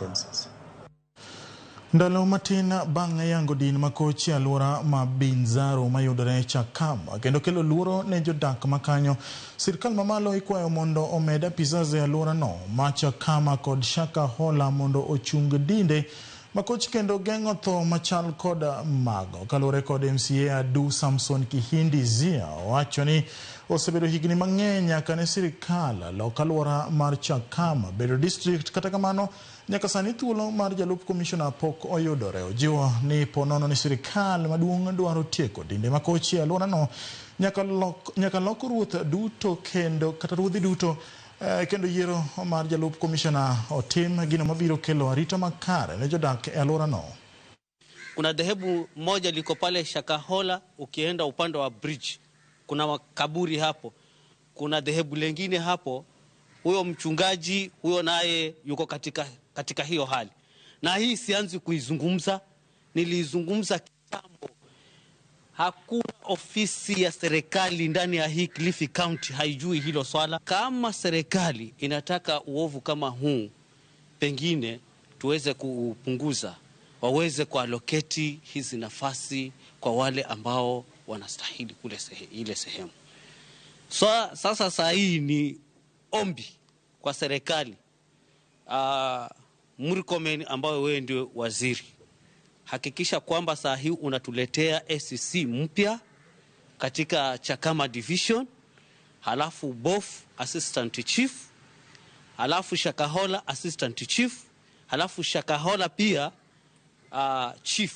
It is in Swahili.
residences. Ndalo matin bang' yango din makochi alwora ma Binzaro mayudore Chakama kendo kelo luoro ne jodak makanyo, sirkal mamalo ikwayo mondo omed apisas e alwora no ma Chakama kod Shakahola mondo ochung dinde makochi kendo geng'o tho machal kod mago. Kalure kod MCA Adu Samson Kihindi Zia wacho ni osebedo higni mang'eny nyaka ne sirkal lok alwora mar Chakama bedo district, kata kamano nyaka sani thuolo mar jalup commissioner pok oyudore. Ojiwo ni ponono ni sirkal maduong' dwaro tieko dinde makochi e alwora no nyaka lok ruoth duto kendo kata ruodhi duto kendo yiero mar jalup commissioner otim gino mabiro kelo arita makare ne jodak e alwora no. Kuna dhehebu moja liko pale Shakahola, ukienda upande wa bridge kuna makaburi hapo. Kuna dhehebu lengine hapo, huyo mchungaji huyo naye yuko katika hiyo hali. Na hii sianzi kuizungumza, nilizungumza kitambo. Hakuna ofisi ya serikali ndani ya hii Kilifi County haijui hilo swala. Kama serikali inataka uovu kama huu pengine tuweze kupunguza, waweze kuallocate hizi nafasi kwa wale ambao wanastahili kule ile sehemu. Sasa saa hii ni ombi kwa serikali. Murkomen ambayo wewe ndio waziri, hakikisha kwamba saa hii unatuletea SCC mpya katika Chakama division, halafu Bof assistant chief, halafu Shakahola assistant chief, halafu Shakahola pia chief.